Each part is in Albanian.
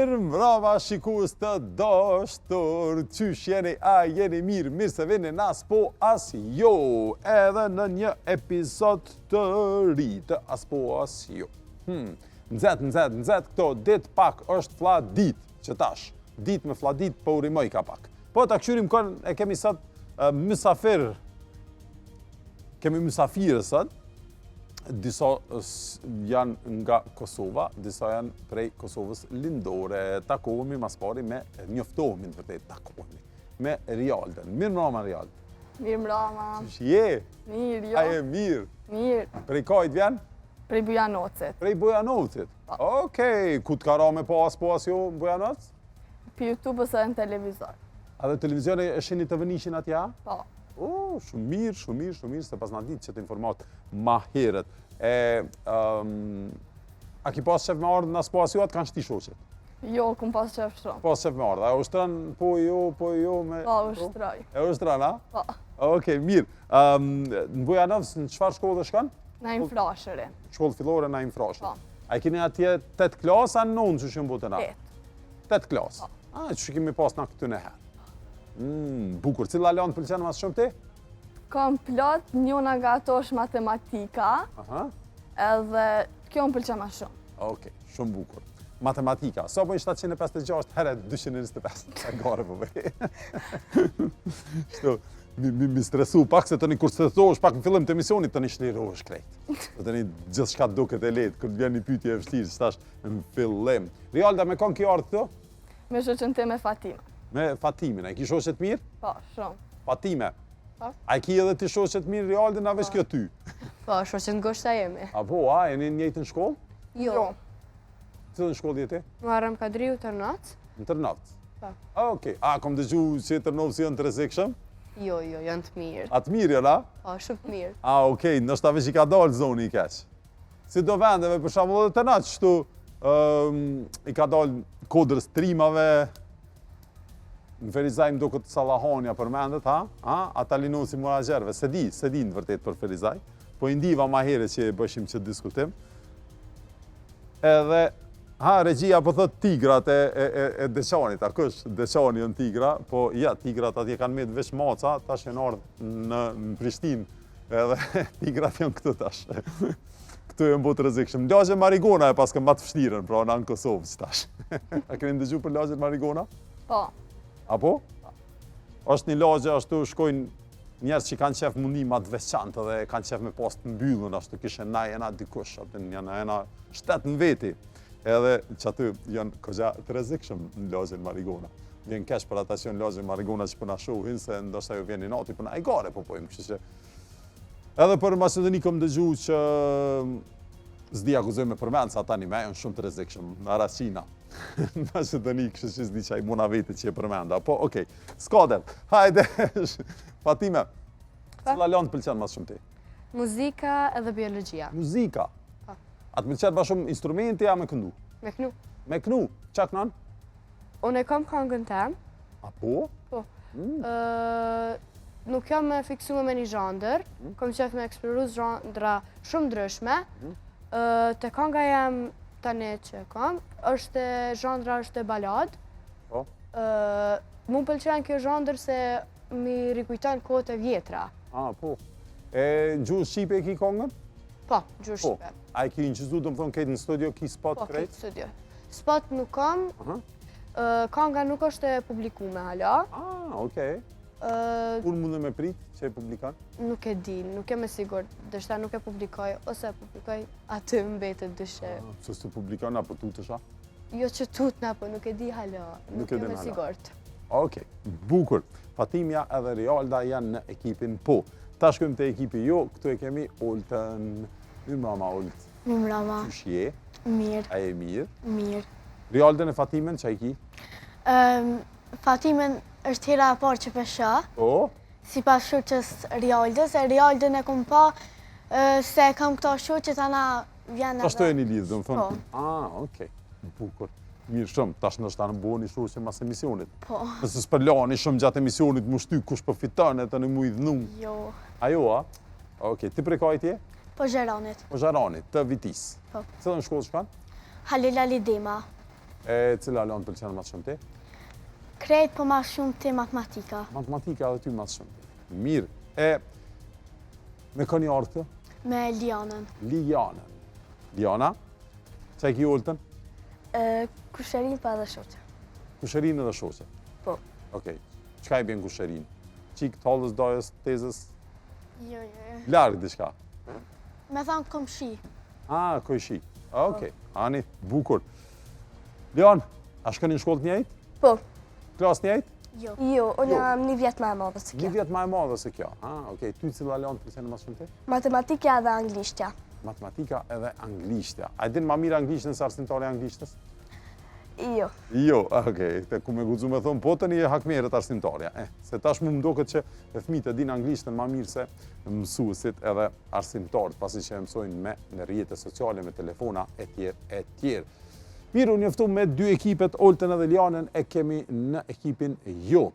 Mirëmbrëma shikues të dashur, qysh jeni, a jeni mirë se vini nas po as jo, edhe në një episod të ri të as po as jo. Nxet këto dit pak është fladit, që tash, dit me fladit po urimoj ka pak. Po ta këshyrim kon e kemi sot mysafir, kemi mysafirë sot, disa janë nga Kosova, disa janë prej Kosovës lindore. Takohemi mas pari me, njoftohemi në vërtet, takohemi me Rialdën. Mirëmbrëma Rialdë. Mirëmbrëma. Qysh je? Mirë, jo. A je mirë? Mirë. Prej kajt vjen? Prej Bujanovcit. Prej Bujanovcit? Okej, ku të karam e po as jo në Bujanovac? Për YouTube-ës edhe në televizor. A dhe televizione e shini të vënishin atja? Po. Shumë mirë, se pas na ditë që të informat ma herët. A ki pas qef me ardhë në spasiuat, kanë shti shoqet? Jo, kum pas qef shumë. Pas qef me ardhë, a ushtran po jo me... Po, ushtroj. E ushtran, a? Po. Okej, mirë. Në Bujanovc, në qëfar shkollë shkan? Na infrashërin. Shkollë fillore na infrashërin. Po. A i keni atje 8 klasë, a 9 që shumë bote na? 8 klasë. Po. A, që kemi pas na këty në herë. Bukur, cila lanë të pëlqenë mas shumë ti? Kam plot, njona nga ato është matematika, edhe kjo më pëlqen ma shumë. Okej, shumë bukur. Matematika, sa po i 756 herë 225, e gare po bëj. Shto, mi stresu pak se të një kur të thosh pak në fillim të emisionit të një shlirohesh krejt. Të një gjithë shka duket e letë, kër të vjen një pyetje e vështirë, që tash në fillim. Rialda, me kon kjo ardhë këto? Me shoqen te me Fatima. Me Fatimin, a i ki shoqet mirë? Po, shumë. Fatime, Po. a i ki edhe ti shoqet mirë Rialdin, a veç kjo ty? Po, shoqen goshta jemi. A po, a, e një njëjtë në shkollë? Jo. Cilën shkollë jeti? Muharrem Kadriu Tërnac. Në Tërnavc? Po. Okej. A, kom dëgju që Tërnavc janë të rrezikshëm? Jo, janë të mirë. A të mirë janë, a? Po, shumë të mirë. A, okej, nështë veç i ka dalë zoni i keq. Si do vendeve, për shembull edhe Tërnac, shtu i ka dalë kodrës trimave, në Ferizaj më do këtë Salahonja përmendet, ata linosi muragerve, se di në vërtet për Ferizaj, po i ndiva ma here që bëshim që diskutim. Edhe, regjia po thot tigrat e Deçanit, a kësh Deçani në tigra, po ja, tigrat atje kanë met veç maca, tash janë ardhë në Prishtinë, edhe tigrat janë këtu tash. Këtu e më botë rrezikshëm. Lagje Marigona e pas këm batë fështirën, pra në Kosovë që tash. A keni ndëgju për lagje Marigona? Po. Apo? Është një lagje, ashtu shkojnë njerës që kanë qef mundima të veçantë dhe kanë qef me pas të mbyllën, ashtu kishe na jena dikush, janë jena shtet në veti. Edhe që aty janë këgja të rrezikshëm në lagjen Marigona. Vjen kesh për ata që në lagjen Marigona që përna shohin, se ndoshta ju vjen i nati përna i gare, po pojmë, kështë që... Edhe për Macedoni kom dëgju që zdi akuzoj me përmend, sa ata një me janë shumë të rrezikshëm, në Aracina. Në Macedoni kështë që zdi që a i muna vete që e përmenda. Po, okej, s'kader, hajde, Fatime, cila lanë të pëlqenë mas shumë ti? Muzika edhe biologjia. Muzika? Po. A të pëlqenë ma shumë instrumenti, a me këndu? Me knu. Me kënu, qa kënan? Unë e kam këngën tem. A po? Po. Nuk jam me fiksume me një zhandër, kom qef me eksploru zhandra shumë ndryshme. Te kënga jam tani që kam, zhandra është e balad. Po? Mu pëlqen kjo zhandër se mi rikujton kohët e vjetra. A, po. E gjuhë Shqipe e ki këngën? Po, gjuhë Shqipe. A e ki inqizu, do më thonë, kejtë në studio, ki spot Po, krejt? këtë studio. Spot nuk kam, kënga nuk është e publikume hala. Okej. Kur mundë me prit që e publikan? Nuk e di, nuk e me sigur, dështa nuk e publikoj, ose publikoj aty mbetet dyshe. Se s'tu publikan, apo tu të sha? Jo që tutna, po nuk e di hala, nuk e me sigurt. Okej, bukur. Fatimja edhe Rialda janë në ekipin po. Ta shkojmë të ekipi jo, këtu e kemi Oltën. Mirëmbrëma, Olt. Mirëmbrëma. Qysh je? Mirë. A je mirë? Mirë. Rialdën e Fatimen, që a i ki? Fatimen është hera e parë që pesha, Po? si pas shoqës Rialdës, e Rialdën e kom pa se kam këta shoqët ana vjen Ta shto e një lidhë, do më thonë? Po. Okej, bukur. Mirë shumë, tash nështë ta në bo një shoqë mas emisionit. Po. Nëse s'përlani shumë gjatë emisionit, mu shty kush përfiton e të në mu i dhnu. Jo. Ajo, a? Okej, ti prej kajt je? Po Zheranit. Po Zheranit, të Vitis. Po. Cëllën shkollë shkan? Halil Alidema. E cila Leon pëlqen më shumë ti? Krejt po ma shumë ti matematika. Matematika edhe ty më shumë. Mirë. E me këni orë këtë? Me Lianën. Lianën. Liana, që e ki ullëtën? Kusherin pa dhe shoqe. Kusherinë dhe shoqe. Po. Okej. Qka i bjen kusherinë? Qik, tallës, dajës, tezës? Jo. Largë diçka. Me thanë komshi. Kojshi. Okej. Ani, bukur. Lian, a shkoni në shkollë të njëjtë? Po. Klasë njëjtë? Jo. Jo, unë jam një vjetë më e madhe se Një kjo. vjetë më e madhe se kjo. Okej. Ty cila Leon të pëlqen më shumë ti? Matematika dhe anglishtja. Matematika edhe anglishtja. A din më mirë anglishtën se arsimtari anglishtës? Jo. Jo, okej. Te ku me guxu me thonë, po tani e hakmerët arsimtarja. Se tash më mdoket që fëmijët e din anglishtën më mirë se mësuesit edhe arsimtarët, pasi që e mësojnë në rrjetet sociale, me telefona etj. Mirë, unë njoftu me dy ekipet, Oltën edhe Lianën, e kemi në ekipin jo.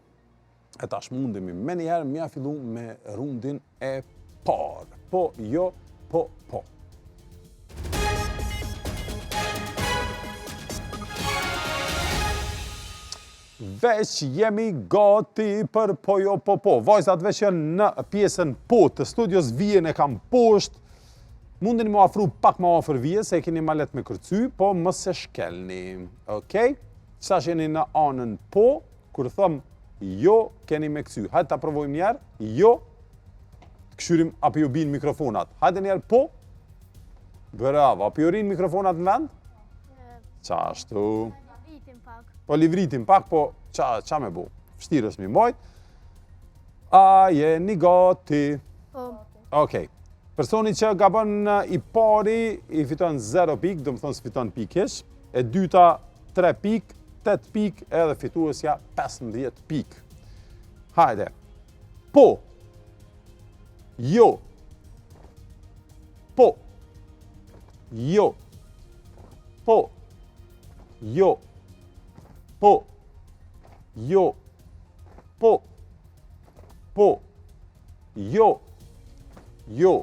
E tash mundemi me njëherë mja fillu me rundin e parë. Po, jo, po. Veç jemi gati për po jo po. Vajzat veç janë në pjesën po të studios, vijen e kam poshtë. Mundeni më afru pak më afër vije, se e keni ma let me kërcy, po mos se shkelni. Okej? Sa jeni në anën po, kur thëm jo, keni me këcy. Hajde ta provojmë njerë, jo, të këshyrim apo ju bin mikrofonat. Hajde njerë po. Bravo, apo ju rinë mikrofonat në vend? Qashtu. Po livritim pak, po qa me bu? Fështirës mi mojt. A jeni gati? Po. Okej. Personi që gabon i pari i fiton 0 pik, do më thonë s'fiton pikesh. E dyta 3 pik, 8 pik, edhe fituesja 15 pik. Hajde. Po. Jo. Po. Jo. Po. Jo. Po. Jo. Po. Po. Jo. Jo.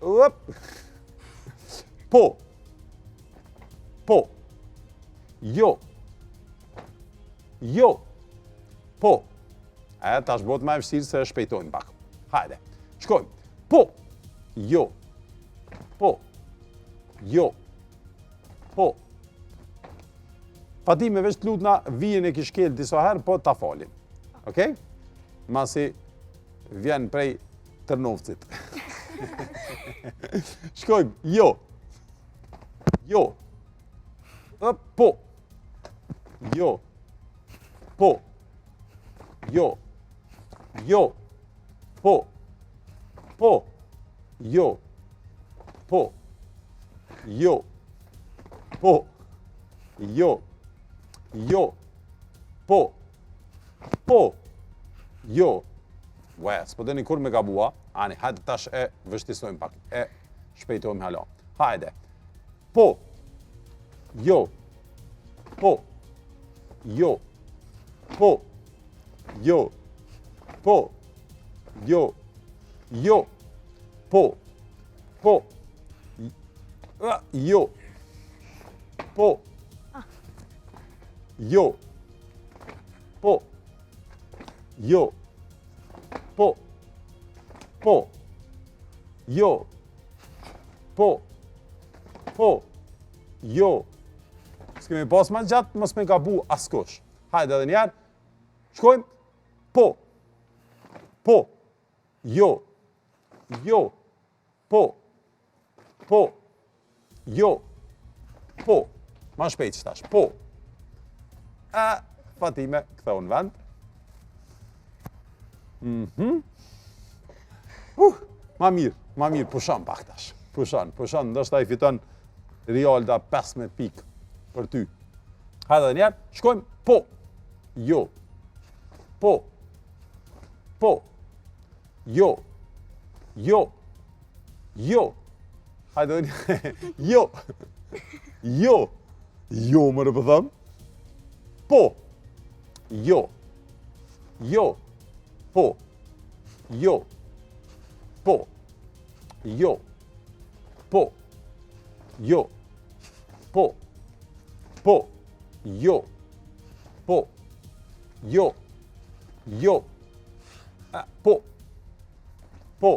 Up. Po. Po. Jo. Jo. Po. Tash bot ma e vështirë se shpejtojmë pak. Hajde. Shkojmë. Po. Jo. Po. Jo. Po. Fatime veç të lutna, vijen e kishkel disa herë, po ta falin. Okej? Masi vjen prej Tërnovcit. Shkojmë. Jo. Jo. Po. Jo. Po. Jo. Jo. Po. Po. Jo. Po. Jo. Po. Jo. Jo. Po. Po. Jo. S'po deni kur me gabua. Ani, hajde tash e vështisojmë pak. E shpejtojmë hala. Hajde. Po. Jo. Po. Jo. Po. Jo. Po. Jo. Jo. Po. Po. Jo. Po. Jo. Po. Jo. Po. Po. Jo. Po. Po. Jo. S'kemi pas ma gjatë, mos me gabu askush. Hajde edhe njerë. Shkojmë. Po. Po. Jo. Jo. Po. Po. Jo. Po. Ma shpejt që tash. Po. Fatime, këtheu në vend. Ma mirë, pushan pak tash. Pushan, ndështë ta i fiton Rialda 15 pik për ty. Hajde dhe njerë, shkojmë. Po. Jo. Po. Po. Jo. Jo. Jo. Hajde dhe njerë. Jo. Jo. Jo, më rëpëthëm. Po. Jo. Jo. Po. Jo. Po. Jo. Po. Jo. Po. Po, jo, po, jo, jo, po, po,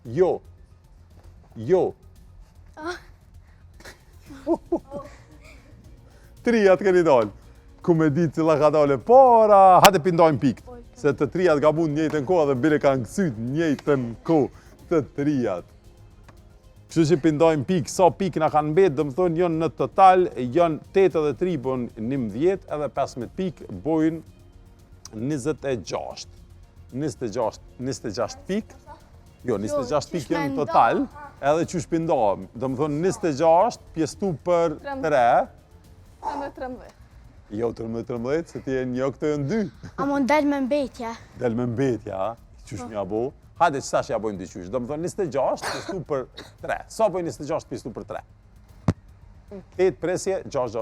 jo, jo. Trijat keni dalë. Ku me ditë cila ka dalë para, hajde pindojmë pikët. Se të trijat ka mund njëjtën kohë dhe bile kanë kësyt njëjtën kohë të trijat. Kështu që pindojmë pikë, sa pikë na kanë mbetë, domethënë janë në total, janë 8 edhe 3 bën 11 edhe 15 pikë bojnë 26. 26 pikë. Jo, 26 pikë janë në total, edhe që shpindohem. Domethënë 26 pjestu për 3. 13. Jo, 13, se ti e një këto janë 2. A mund del me mbetje? Del me mbetja, qysh mja bo. Hajde që tash ja bojmë diqysh. Do më thonë 26 pjestu për 3. Sa bojnë 26 pjestu për 3? 8 presje, 6.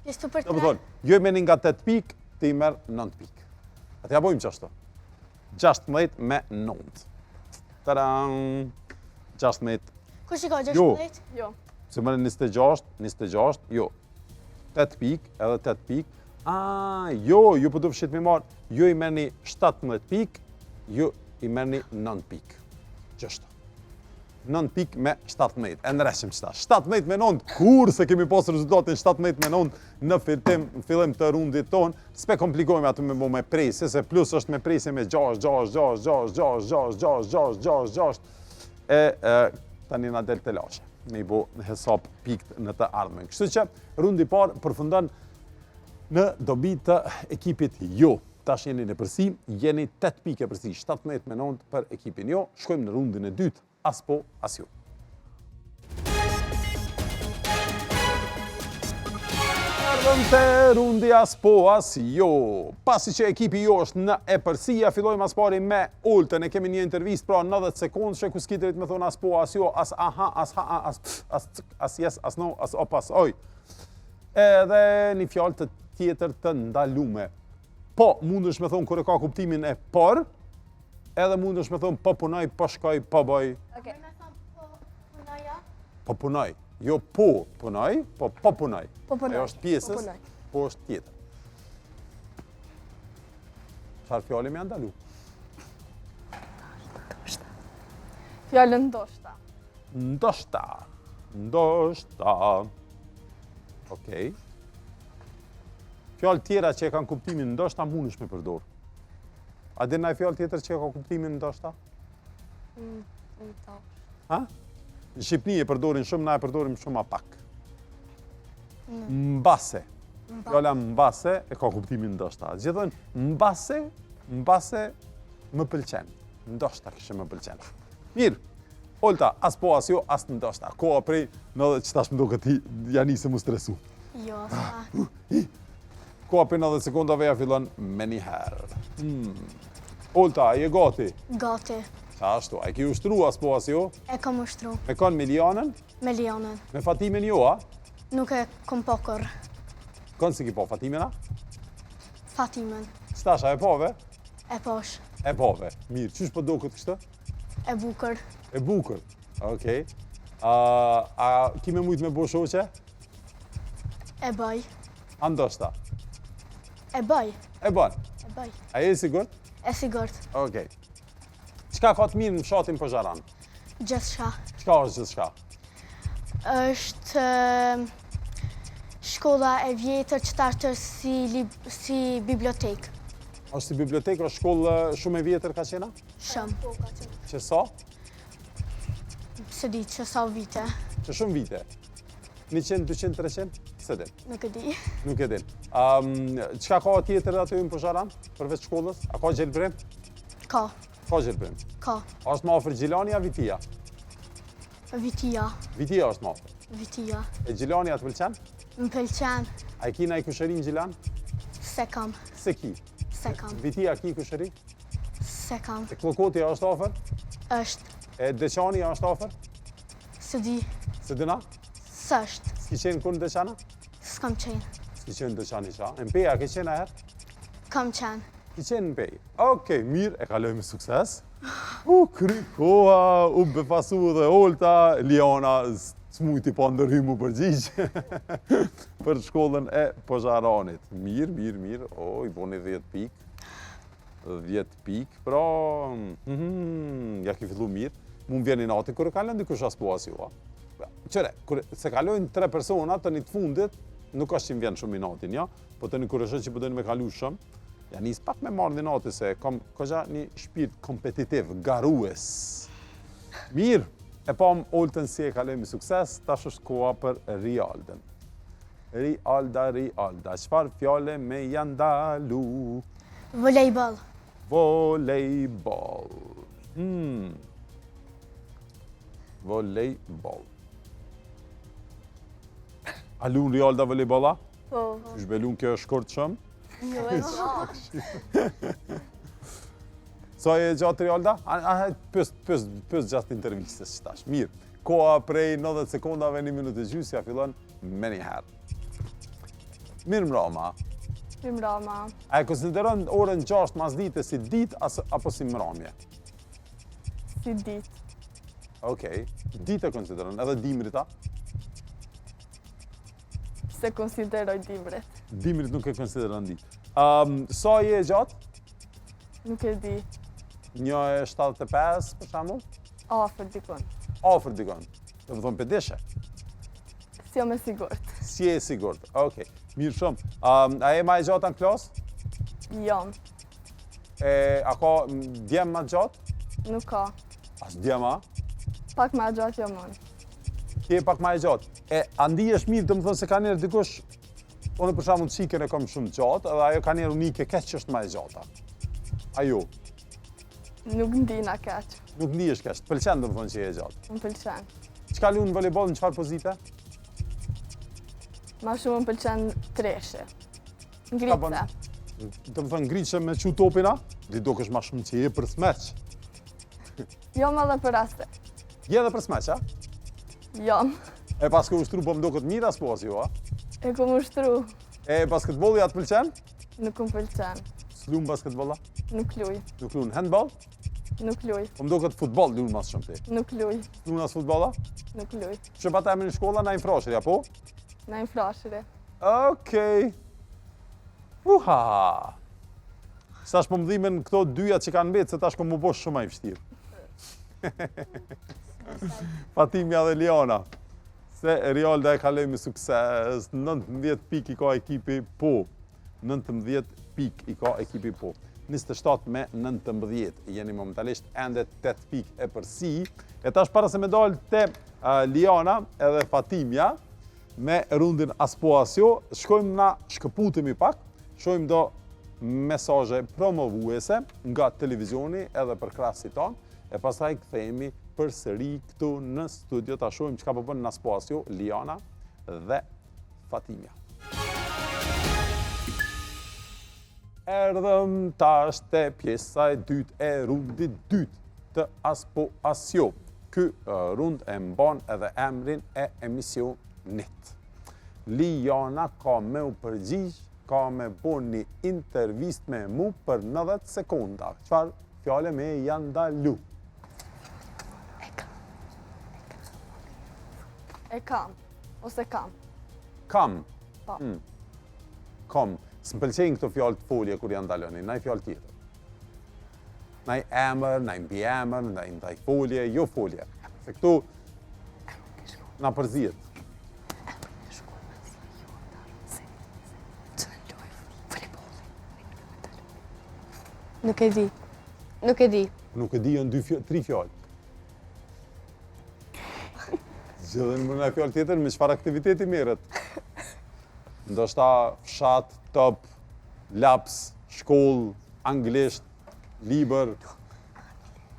Pjestu për Do më 3? thonë, jo e meni nga 8 pik, ti i merë 9 pik. Atë ja bojmë qashtu. 16 me 9. Tadam! 16. Kush i ka 16? Jo. Se më në 26, jo. 8 pik, edhe 8 pik. Jo po do fshit me marë. Jo i merni 17 pik, jo i merni 9 pik. Qështë. 9 pik me 17. E në reshim qëta. 17 me 9, kur se kemi posë rezultatin 17 me 9 në fillim të rundit tonë, s'pe komplikojme atë me bo me prejse, se plus është me prejse me 6. Tani na del të lashe. Me i bo hesap pikt në të ardhmen. Kështu që rundi parë përfundon në dobi të ekipit jo. Tash jeni në përsi, jeni 8 pike përsi, 17 me 9 për ekipin jo. Shkojmë në rundin e dytë, as po, as jo. Ardhëm të rundi as po, as jo. Pasi që ekipi jo është në e përsia, fillojmë as pari me Oltën. E kemi një intervist pra 90 sekundë që ku skiterit me thonë as po, as jo, as aha, as ha, as yes, as no, as op, as oj. Edhe një fjalë të tjetër të ndalume. Po, mundësh me thonë kër e ka kuptimin e por, edhe mundësh me thonë po punoj, po shkoj, po bëj. Okej. Po punoj. Jo po punoj, po punoj. Po punoj. Ajo është pjesës, Po punoj. po është tjetër. Çfarë fjali më ndalu? Fjallën ndoshta. Ndoshta. Okej. Fjallë tjera që e kanë kuptimin ndoshta mundesh me përdor. A dhe ndaj fjallë tjetër që e ka kuptimin ndoshta? Ha? Në Shqipni e përdorin shumë, na e përdorim shumë a pak. Mbase. Fjalla mbase e ka kuptimin ndoshta. Gjithën mbase më pëlqen. Ndoshta kështë më pëlqen. Mirë, Olta, as po, as jo, as ndoshta. Koha prej, në dhe që tash më do këti janë se mu stresu. Jo, sa. Koha për 90 sekundave ja fillon me një herë. Olta, je gati? Gati. Qa ashtu, a i ki ushtru as po, as jo? E kam ushtru. Me kanë milionën? Milionën. Me Fatimin jo, a? Nuk e kom pokër. Kënë si ki po Fatimina? Fatimen. Stasha e pove? E posh. E pove. Mirë, qysh po do këtë kështë? E bukër. E bukër. Okej. A ki me mujtë me bo shoqe? E bëj. A ndoshta? E bëj. E ban. E bëj. A je sigurt? E sigurt. Okej. Qka ka të mirë në fshatin Pozharan? Gjithçka. Qka është gjithçka? Është shkolla e vjetër që tartër si bibliotekë. është si bibliotekë, është shkollë shumë e vjetër ka qena? Shumë. Që sa? Se di që sa vite. Që shumë vite? 100, 200, 300? Se din. Nuk e di. Nuk e din. Qka ka tjetër aty në Pozharan, përveç shkollës? A ka gjelbrim? Ka. Ka gjelbrim. Ka. A është ma ofër Gjilani a Vitia? Vitia. Vitia është ma ofër. Vitia. E Gjilani a të pëlqen? Më pëlqen. A i kina i kushërin Gjilan? Se kam. Se ki. Se kam. Vitia ki kushëri? Se kam. E Klokoti a është ofër? Është. E Deqani a është ofër? Se di. Se dina? S'është. S'ki qenë kur në Deqana? S'kam qenë. S'ki qenë në Deqani qa? Në Peja ke qenë a herë? Kam qenë. Ki qenë në Pejë. Okej, mirë, e kaloj me sukses. Kry koha, u befasu dhe Olta, Liana s'mujti pa ndërhymu përgjigj për shkollën e Pozharanit. Mirë. O, I boni 10 pikë. 10 pikë, pra... ja ki fillu mirë. Mu më vjeni nati, kërë kalën dikush as po as ju, Qëre, se kalojnë 3 persona, të një të fundit, nuk është që më vjen shumë i natin, ja? Po të një kërëshë që përdojnë me kalu shumë, ja nis pak me marrë një nati, se kam këgja një shpirt kompetitiv, garues. Mirë, e pa më Oltën si e kalojnë me sukses, tash është koha për Rialdën. Rialda, qëfar fjale me janë dalu? Volejbol. Volejbol. Volejbol. A lunë Rialda volejbola? Po. Shbelun kjo është shkort shumë? Sa e gjatë Rialda? Pës gjatë intervistës që tash. Mirë. Koha prej 90 sekundave, 1 minutë e gjysë, ja fillon me një herë. Mirë mrama. Mirë mrama. A e konsideron orën 6 mas dite si dit apo si mramje? Si dit. Okej. Ditë e konsideron, edhe dimrita? Se konsideroj dimrit. Dimrit nuk e konsideron ditë. Sa je gjatë? Nuk e di. 1,75 për shembull? Afër dikon. Afër dikon. Do të thonë pedeshe. Si jo me sigurt. Si e sigurt. Okej. Mirë shumë. A e ma e gjatë në klasë? Jam. A ka djem ma gjatë? Nuk ka. As djema? Pak ma gjatë jo mon. Kje pak ma e gjatë. A ndihesh mirë, të më thonë se ka njerë dikush, unë për shembull qikën e kam shumë gjatë, edhe ajo ka njerë unike keq që është ma e gjata. Ajo? Nuk ndina keq. Nuk ndihesh keq, të pëlqen të më thonë që je e gjatë. Më pëlqen. Çka lunë volejbol në çfarë pozite? Ma shumë më pëlqen treshe. Ngritse. Të më thonë ngritse me qu topina? Di do kësh ma shumë që je për smeq. Jo më dhe për aste. Je edhe për smeq, a? Jam. E pas ke ushtru po më do këtë mirë as po as ju, a? E kom ushtru. E basketbolli atë pëlqen? Nuk më pëlqen. S'lunë basketbolla? Nuk luj. Nuk lunë handball? Nuk luj. Po më do këtë futbol lunë mas shumë ti. Nuk luj. Lunë as futbolla? Nuk luj. Që pa ta emrin në shkolla na i frashër, ja po? Na i flashëre. Okej. Uha! Sa është po më dhimen këto dyja që kanë mbetë, se tash ko më bosh shumë a i vështirë. Fatimja dhe Liana. Se Rialda e kaloj me sukses, 19 pik i ka ekipi po. 19 pik i ka ekipi po. 27 me 19, jeni momentalisht ende 8 pik e përsi. E tash para se me dalë te Liana edhe Fatimja, me rundin as po as jo, shkojmë na shkëputemi pak, shojmë do mesazhe promovuese nga televizioni edhe për krasit tonë, e pastaj kthehemi përsëri këtu në studio ta shohim çka po bën në Aspasio, Liana dhe Fatimja. Erdhëm tash te pjesa e dytë e rundit dytë të Aspasio. Ky rund e mban edhe emrin e emisionit. Liana ka me u përgjigj, ka me bo një intervist me mu për 90 sekunda. Çfarë fjale me janë dalu? E kam. Ose kam. Kam. Po. Kam. Së më pëlqejnë këto fjallë të folje kur janë daloni, naj fjallë tjetër. Naj emër, naj mbi emër, naj folje, jo folje. Se këtu na përzihet. Nuk e di. Nuk e di. Nuk e di, janë 3 fjallë. Zgjidhen më në fjallë tjetër, me çfarë aktiviteti merret? Ndoshta fshat, top, laps, shkollë, anglisht, libër.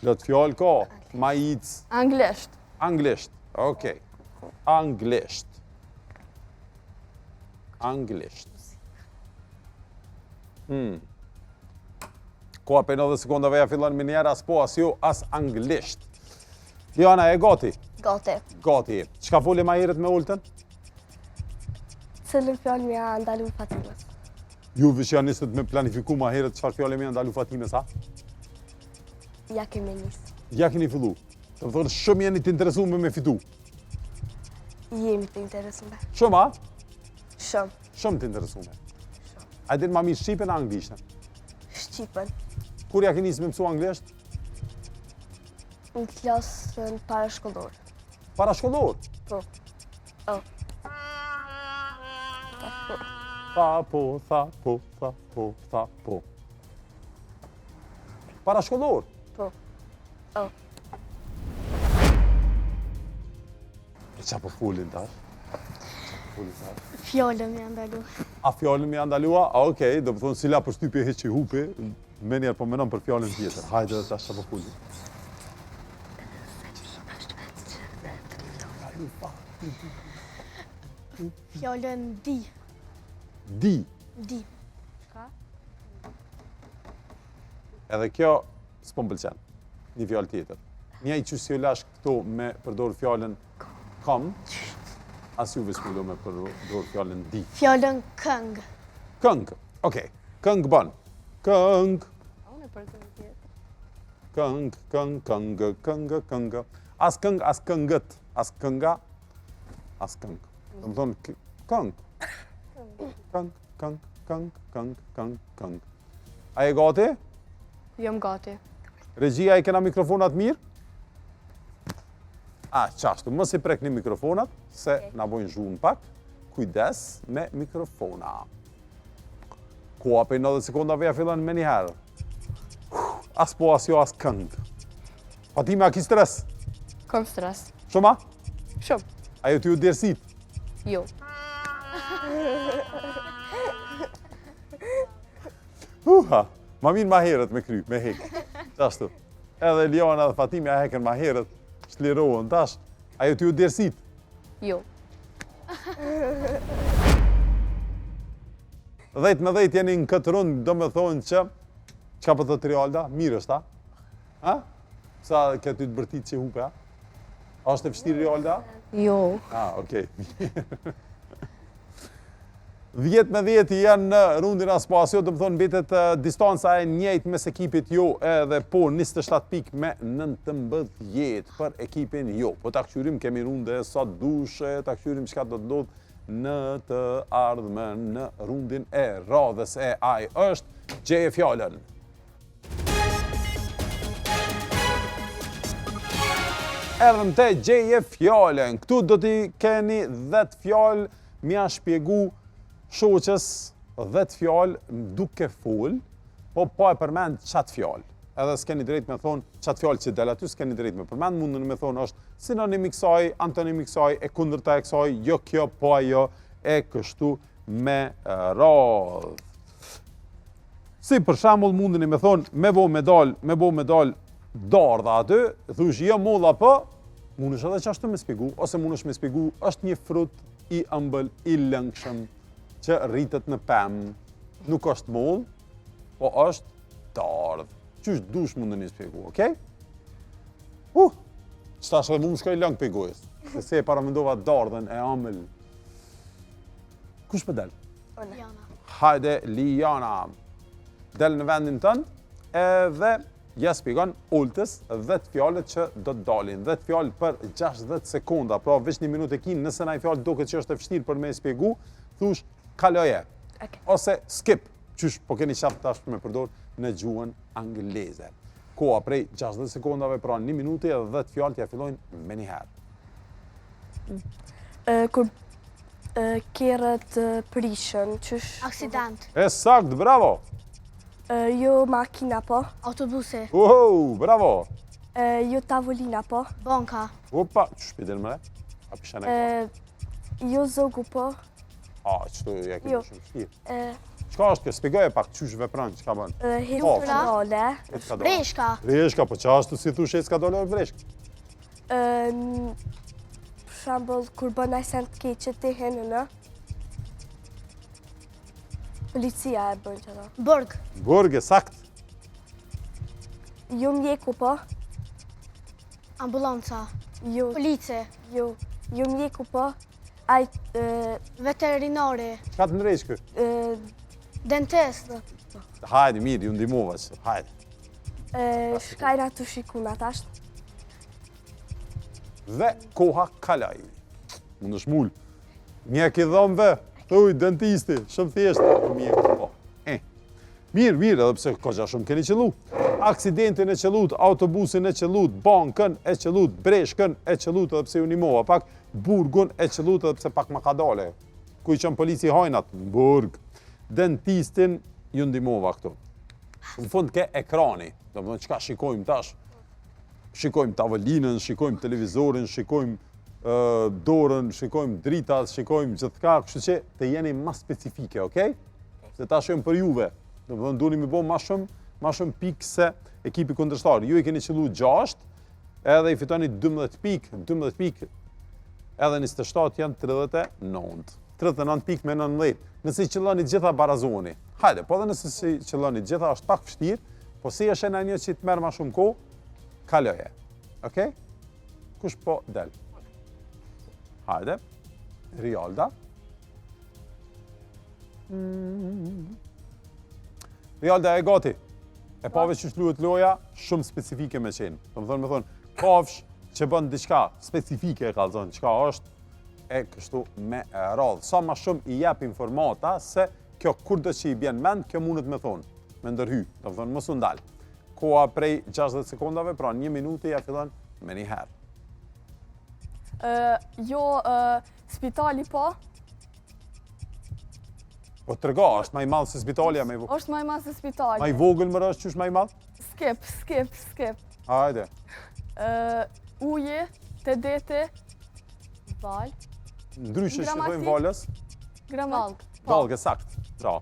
Plot fjallë ka, majic. Anglisht. Anglisht, okej. Anglisht. Anglisht. Koha për 90 sekundave ja fillon me njerë as po, as jo, as anglisht. Liana, e gati? Gati. Gati. Çka foli ma herët me Oltën? Cëllën fjallë mi a ndalu Fatimës. Juve që janë nisët me planifiku ma herët, çfarë fjale me ndalu Fatimës, a? Ja kemi njësë. Ja keni fillu. Të më thonë shumë jeni të interesuar me fitu. Jemi të interesume. Shumë, a? Shumë. Shumë të interesuar. A din ma mirë shqipen a anglishtën? Shqipen. Kur ja keni nisë me mësu anglisht? Në klasën parashkollore. Parashkollor? Po. Oh. Tha po, tha po, tha po, tha po. Parashkollor? Po. Oh. E qa po fullin tash? Fjallën me ndalu. A fjallën me andalua? A okej, do më thonë si la përshtypje heqi hupi, me njerë po menon për fjallën tjetër. Hajde dhe tash qa po fullin. Fjallën di. Di. Di. Edhe kjo s'po m'pëlqen. Një fjallë tjetër. Një i që si u lash këto me përdor fjallën kam, as juve s'mu do me përdor fjallën di. Fjallën këng. Këng. Okej. Këng bën. Këng. Unë e për të tjetër. Këng, këng, këngë, këngë, këngë. As këng, as këngët. As kënga, as këng. Do më thonë këng. Këng, këng, këng, këng, këng, këng. A e gati? Jam gati. Regjia i kena mikrofonat mirë? A, qashtu, mos i prekni mikrofonat, se na bojnë zhunë pak. Kujdes me mikrofona. Koha për 90 sekundave ja fillan me njëherë. As po, as jo, as këng. Fatime, a ki stres? Kom stres. Shoma? Shumë. Ajo t'ju djersit? Jo. Ma mirë ma herët me kry, me hek. Qashtu. Edhe Liana dhe Fatime a heken ma herët, shlirohen tash. Ajo t'ju djersit? Jo. 10-10 jeni në këtë rundë, do me thonë që çka po thot Rialda? Mirë është, a? Ha? Sa ke ty të bërtit që hupe, a? A është e vështirë Rialda? Jo. Okej. 10-10 janë në rundin as pasjo, do më thonë mbetet distanca e njëjtë mes ekipit jo edhe po 27 pik me 19 për ekipin jo. Po ta këshyrim kemi runde sa dushe, ta këshyrim çka do të ndodh në të ardhmen në rundin e radhës e ai është gjeje fjallën. Erdhëm te gjeje fjallën. Këtu do t'i keni 10 fjallë, mja shpjegu shoqës 10 fjallë duke fol, po e përmend qatë fjallë. Edhe s'keni drejt me thonë qatë fjallë që del aty, s'keni drejt me përmend, mundën me thonë është sinonim i kësaj, antonim i kësaj, e kundërta e kësaj, jo kjo, po ajo, e kështu me radhë. Si për shembull mundeni me thonë me bo medal dardha aty, thush jo molla po, mundesh edhe qashtu me spjegu, ose mundesh me spjegu është një frut i ëmbël, i lëngshëm, që rritet në pemë, nuk është mollë, po është dardhë. Qysh dush mundeni spjegu, okej? Qëtash edhe mund shkoj lëngë për i gojës, se e paramendova dardhën e ëmbël. Kush për del? Jana. Hajde, Liana. Del në vendin tënë, edhe ja spjegon Oltës 10 fjalët që do të dalin. 10 fjalë për 60 sekonda, pra veç 1 minutë e kinë, nëse na i fjalë duket që është e vështirë për me spjegu, thush kaloje. Okay. Ose skip, qysh po keni qatë tash me përdor në gjuhën angleze. Koha prej 60 sekondave, pra 1 minutë edhe 10 fjalë t'ja fillojnë me njëherë. Kur kerët prishën, qysh... Aksident. E sakt, bravo! Jo makina po, Autobuse. Bravo! jo tavolina po, Banka. Opa, qysh për del më re? A pishan e ka? jo zogu po, Qëtu ja kemi Jo. shumë shtirë. Qka është kjo? Spjegoje pak qysh vepran, qka bën? hecka dole, Breshka. Vreshka, po qa ashtu si thush ecka dole o vreshk? për shembull kur bën ai sent keqe ti henë në policia e bën qëto. Borg. Burge, sakt. Jo mjeku po, Ambulanca. jo, Police. jo mjeku po, ai Veterinari. Qka të ndrejsh kë? Dentist. Hajde, mirë, ju ndimova që, hajde. Shkajra të shikun atash. Dhe koha kalaj. Mund është mull. Mjek i dhëmve, thuj, dentisti, shumë thjeshtë, mjek po. Mirë, edhe pse koqa shumë keni qëllu. Aksidentin e qëllut, autobusin e qëllut, bankën e qëllut, breshkën e qëllut, edhe pse ju nimova pak, burgun e qëllut, edhe pse pak ma ka dale. Ku i qënë polici hajnat, burg. Dentistin ju ndimova këtu. Në fund ke ekrani, do më thonë qka shikojmë tash, shikojmë tavolinën, shikojmë televizorin, shikojmë dorën, shikojmë dritat, shikojmë gjithka, kështu që të jeni ma specifike, okej? Se tash jëmë për juve, do më thonë duni mi bo ma shumë pikë se ekipi kundërshtar. Ju i keni qëllu 6, edhe i fitoni 12 pikë, edhe 27 janë 39. 39 pikë me 19. Nëse i qëlloni gjitha barazoni. Hajde, po dhe nëse i qëlloni gjitha është pak fështirë, po si është e në një që të merë ma shumë ko, kaloje. Okej? Kush po del? Hajde. Rialda. Rialda e gati. E pave që shluhet loja, shumë specifike me qenë. Me thonë, kafsh që bënë diçka specifike e kalzonë, qka është e kështu me radhë. Sa ma shumë i jep informata se kjo kur dhe që i bjen mend, kjo mundet me thonë, me ndërhy. Do më thonë, mos u ndalë. Koha prej 60 sekundave, pra 1 minutë ja fillon me një herë. Spitali po. Po të rega, është ma i madhë se spitali, a ma i vogël? është ma i madhë se spitali. Ma i vogël më rështë që është ma i madhë? Skip. Hajde. Uje, të dete. Val. Ndryshë që thojmë valës? Gramat. Valgë, sakt. Bra.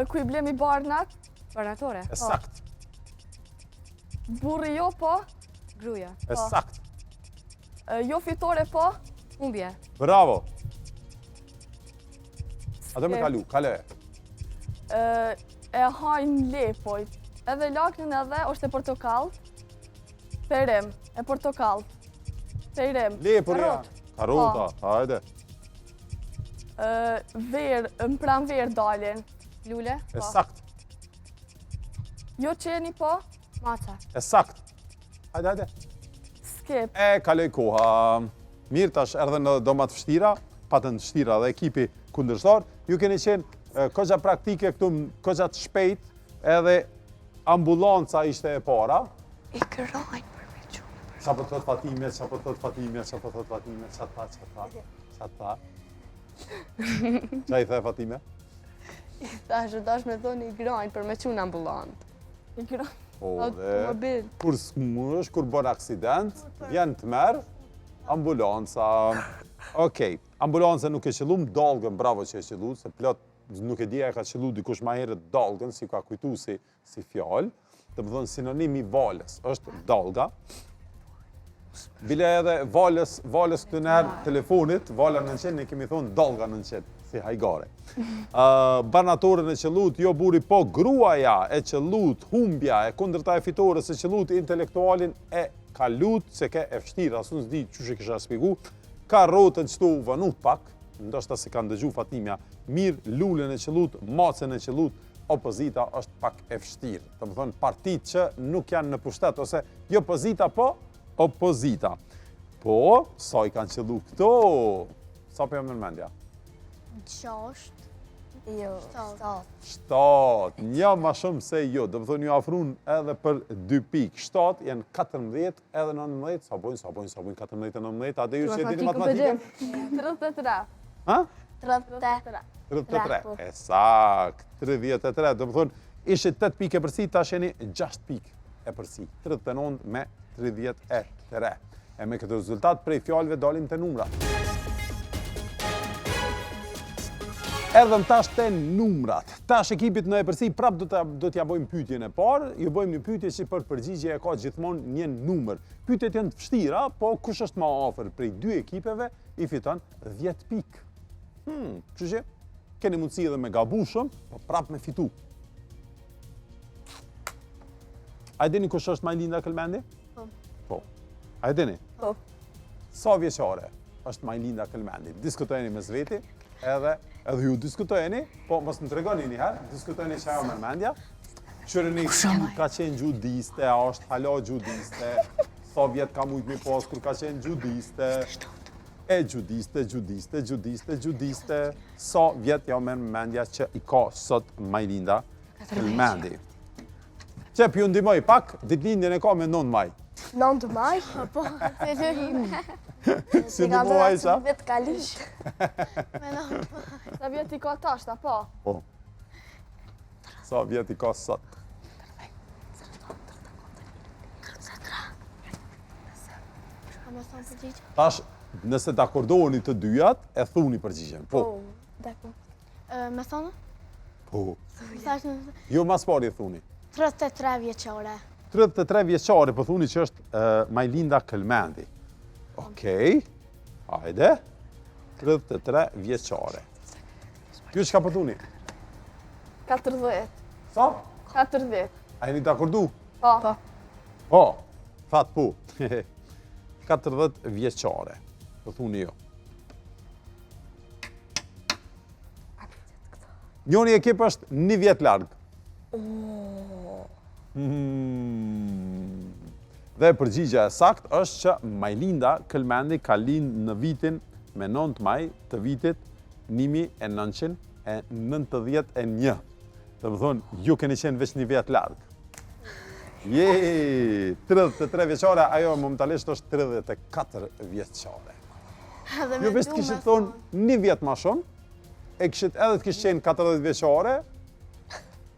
Ku i blemi barnat. Barnatore. E sakt. Burri jo po. Gruja. E sakt. Jo fitore po. Humbje. Bravo. A do me kalu, kale. E hajnë lepojt. Edhe laknin edhe është e portokall. Perim, e portokall. Perim. Lepur janë. Karota, hajde. Në pram verë dalin. Lule. E sakt. Jo qeni po. Maca. E sakt. Hajde. Skip. E kaloj koha. Mirë tash erdhe në domat fështira, patën fështira dhe ekipi kundërshtar. Ju keni qenë këgja praktike këtu, këgja të shpejt, edhe ambulanca ishte e para. I kërojnë për me qunë. Qa po të thot Fatime, qa po të thot Fatime, qa ta. Qa i the Fatime? Tash me thonë i grajnë për me qunë ambulant. I kërojnë. Po dhe, Automobil. kur s'kumush, kur bën aksident, vjen të merë, ambulanca. Okej, ambulanca nuk e qëllum dalgën, bravo që e qëllu, se plot nuk e dija e ka qëllu dikush ma herët dalgën, si ka kujtu si fjallë. Të më thonë sinonimi valës, është dalga. Bile edhe valës këtë nërë telefonit, vala 900, ne kemi thonë dalga 900, si hajgare. Barnatorën e qëllut, jo buri po, gruaja e qëllut, humbja e kundërta e fitores e qëllut, intelektualin e kalut, se ke e fështira, asun s'di që që kësha spigu, ka rotën qëtu vanut pak, ndoshta se kanë dëgju Fatimja, mirë lullën e qëllut, macën e qëllut, opozita është pak e fështirë. Të më thonë partit që nuk janë në pushtet, ose jo opozita po, opozita. Po, sa i kanë qëllu këto? Sa për jam në mendja? 6. Jo. 7. Një ma shumë se jo. Dhe më thonë ju afrun edhe për 2 pikë. 7 janë 14 edhe 19. Sa bojnë 14 e 19. A dhe ju që e dini matematikën? 33. Ha? 33. 33. E sakt. 33. Dhe më thonë, ishte 8 pikë e përsi, ta sheni 6 pikë e përsi. 39 me 33. E me këtë rezultat prej fjallëve dalim të numra. Erdhëm tash të numrat. Tash ekipit në e përsi prap do t'ja bojmë pyetjen e parë, ju bojmë një pyetje që për përgjigje e ka gjithmonë një numër. Pyetjet janë të vështira, po kush është më afër prej 2 ekipeve i fiton 10 pikë. Kështu që keni mundësi edhe me gabu shumë, po prap me fitu. A e dini kush është Majlinda Kelmendi? Po. A e dini? Po. Sa vjeqare është Majlinda Kelmendi? Diskutojeni mes veti, edhe ju diskutojeni, po mos më tregoni një herë, diskutojeni që ajo mërmendja. Qërëni ka qenë gjudiste, a është hala gjudiste, sa vjetë ka mujtë mi pas kur ka qenë gjudiste, gjudiste, sa vjetë ja merë mendja që i ka sot Majlinda Këllmendi. Qep ju ndimoj pak, ditëlindjen e ka me 9 maj. 9 maj? Po, Si ndimoj qa? Vetë kalisht. Sa vjet i ka tashta, po? Po. Sa vjet i ka sot. A me thonë përgjigje? Tash, nëse të akordoheni të dyjat, e thuni përgjigjen. Po. Dakor. Me thonë? Po. Thash në Jo mas pari e thuni. 33 vjeqore. 33 vjeqare, po thuni që është Majlinda Këllmendi. Okej, hajde. 33 vjeqare. Ju që ka po thuni? 40. Sa? 40. A jeni të akordu? Po. Po, fat po. 40 vjeqare, po thuni jo. Njoni ekip është 1 vjet largë. Dhe përgjigja e sakt është që Majlinda Këllmendi ka lind në vitin me 9 maj të vitit 1991. Dhe më thonë, ju keni qenë veç 1 vjet largë. 33 vjeqare, ajo momentalisht është 34 vjeqare. Ju veç të kishit thonë 1 vjet ma shumë, e kishit edhe të kishit qenë 40 vjeqare,